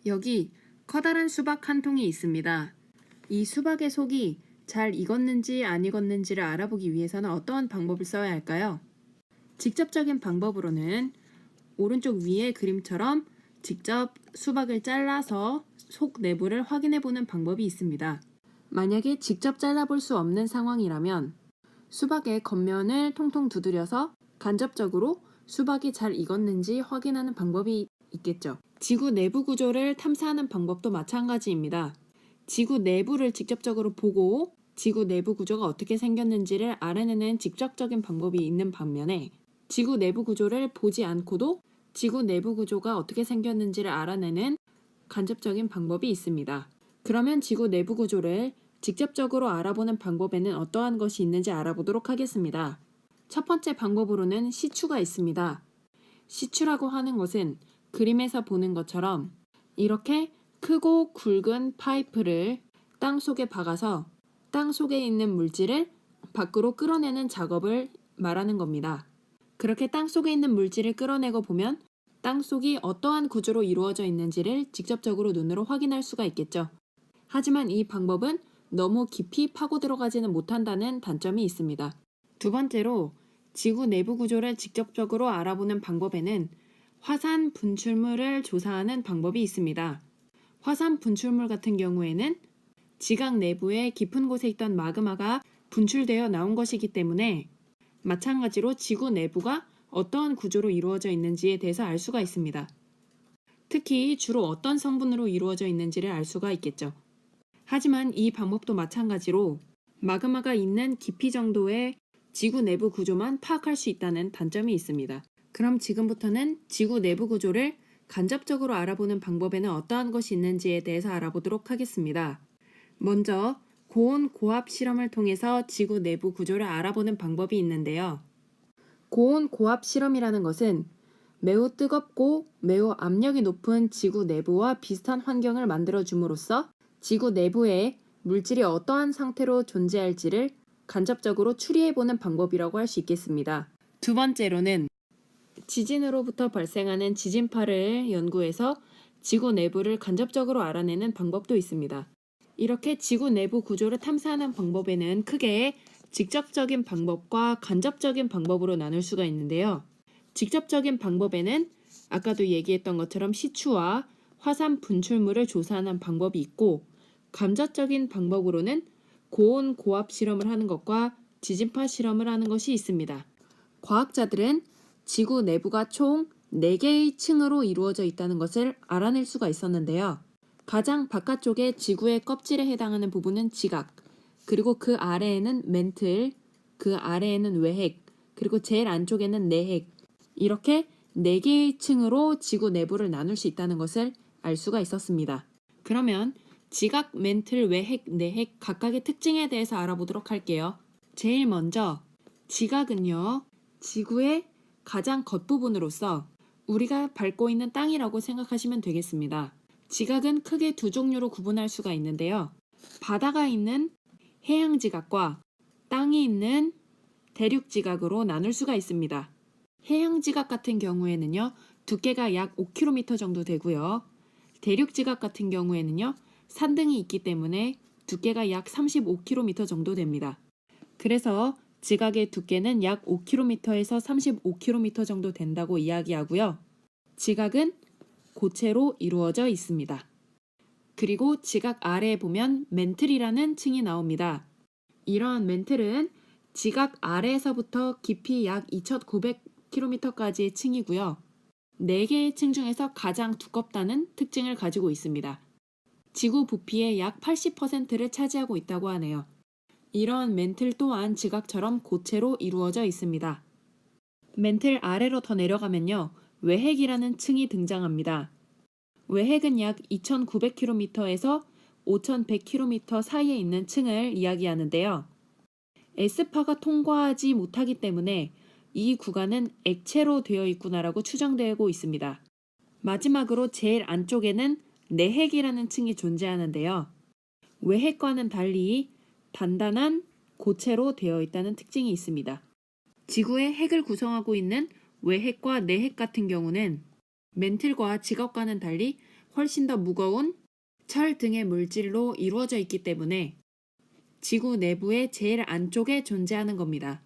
여기 커다란 수박 한 통이 있습니다. 이 수박의 속이 잘 익었는지 안 익었는지를 알아보기 위해서는 어떠한 방법을 써야 할까요? 직접적인 방법으로는 오른쪽 위의 그림처럼 직접 수박을 잘라서 속 내부를 확인해 보는 방법이 있습니다. 만약에 직접 잘라볼 수 없는 상황이라면 수박의 겉면을 통통 두드려서 간접적으로 수박이 잘 익었는지 확인하는 방법이 있겠죠. 지구 내부 구조를 탐사하는 방법도 마찬가지입니다. 지구 내부를 직접적으로 보고 지구 내부 구조가 어떻게 생겼는지를 알아내는 직접적인 방법이 있는 반면에 지구 내부 구조를 보지 않고도 지구 내부 구조가 어떻게 생겼는지를 알아내는 간접적인 방법이 있습니다. 그러면 지구 내부 구조를 직접적으로 알아보는 방법에는 어떠한 것이 있는지 알아보도록 하겠습니다. 첫 번째 방법으로는 시추가 있습니다. 시추라고 하는 것은 그림에서 보는 것처럼 이렇게 크고 굵은 파이프를 땅 속에 박아서 땅 속에 있는 물질을 밖으로 끌어내는 작업을 말하는 겁니다. 그렇게 땅 속에 있는 물질을 끌어내고 보면 땅 속이 어떠한 구조로 이루어져 있는지를 직접적으로 눈으로 확인할 수가 있겠죠. 하지만 이 방법은 너무 깊이 파고 들어가지는 못한다는 단점이 있습니다. 두 번째로 지구 내부 구조를 직접적으로 알아보는 방법에는 화산 분출물을 조사하는 방법이 있습니다. 화산 분출물 같은 경우에는 지각 내부의 깊은 곳에 있던 마그마가 분출되어 나온 것이기 때문에 마찬가지로 지구 내부가 어떠한 구조로 이루어져 있는지에 대해서 알 수가 있습니다. 특히 주로 어떤 성분으로 이루어져 있는지를 알 수가 있겠죠. 하지만 이 방법도 마찬가지로 마그마가 있는 깊이 정도의 지구 내부 구조만 파악할 수 있다는 단점이 있습니다. 그럼 지금부터는 지구 내부 구조를 간접적으로 알아보는 방법에는 어떠한 것이 있는지에 대해서 알아보도록 하겠습니다. 먼저 고온 고압 실험을 통해서 지구 내부 구조를 알아보는 방법이 있는데요. 고온 고압 실험이라는 것은 매우 뜨겁고 매우 압력이 높은 지구 내부와 비슷한 환경을 만들어 줌으로써 지구 내부에 물질이 어떠한 상태로 존재할지를 간접적으로 추리해보는 방법이라고 할 수 있겠습니다. 두 번째로는 지진으로부터 발생하는 지진파를 연구해서 지구 내부를 간접적으로 알아내는 방법도 있습니다. 이렇게 지구 내부 구조를 탐사하는 방법에는 크게 직접적인 방법과 간접적인 방법으로 나눌 수가 있는데요. 직접적인 방법에는 아까도 얘기했던 것처럼 시추와 화산 분출물을 조사하는 방법이 있고, 간접적인 방법으로는 고온 고압 실험을 하는 것과 지진파 실험을 하는 것이 있습니다. 과학자들은 지구 내부가 총 4개의 층으로 이루어져 있다는 것을 알아낼 수가 있었는데요. 가장 바깥쪽에 지구의 껍질에 해당하는 부분은 지각, 그리고 그 아래에는 멘틀, 그 아래에는 외핵, 그리고 제일 안쪽에는 내핵, 이렇게 4개의 층으로 지구 내부를 나눌 수 있다는 것을 알 수가 있었습니다. 그러면 지각, 멘틀, 외핵, 내핵 각각의 특징에 대해서 알아보도록 할게요. 제일 먼저 지각은요, 지구의 가장 겉부분으로서 우리가 밟고 있는 땅이라고 생각하시면 되겠습니다. 지각은 크게 두 종류로 구분할 수가 있는데요. 바다가 있는 해양 지각과 땅이 있는 대륙 지각으로 나눌 수가 있습니다. 해양 지각 같은 경우에는요, 두께가 약 5km 정도 되고요. 대륙 지각 같은 경우에는요, 산등이 있기 때문에 두께가 약 35km 정도 됩니다. 그래서 지각의 두께는 약 5km에서 35km 정도 된다고 이야기하고요. 지각은 고체로 이루어져 있습니다. 그리고 지각 아래에 보면 멘틀이라는 층이 나옵니다. 이러한 멘틀은 지각 아래에서부터 깊이 약 2,900km까지의 층이고요. 4개의 층 중에서 가장 두껍다는 특징을 가지고 있습니다. 지구 부피의 약 80%를 차지하고 있다고 하네요. 이런 멘틀 또한 지각처럼 고체로 이루어져 있습니다. 멘틀 아래로 더 내려가면요, 외핵이라는 층이 등장합니다. 외핵은 약 2,900km에서 5,100km 사이에 있는 층을 이야기하는데요. S파가 통과하지 못하기 때문에 이 구간은 액체로 되어 있구나라고 추정되고 있습니다. 마지막으로 제일 안쪽에는 내핵이라는 층이 존재하는데요. 외핵과는 달리 단단한 고체로 되어 있다는 특징이 있습니다. 지구의 핵을 구성하고 있는 외핵과 내핵 같은 경우는 멘틀과 지각과는 달리 훨씬 더 무거운 철 등의 물질로 이루어져 있기 때문에 지구 내부의 제일 안쪽에 존재하는 겁니다.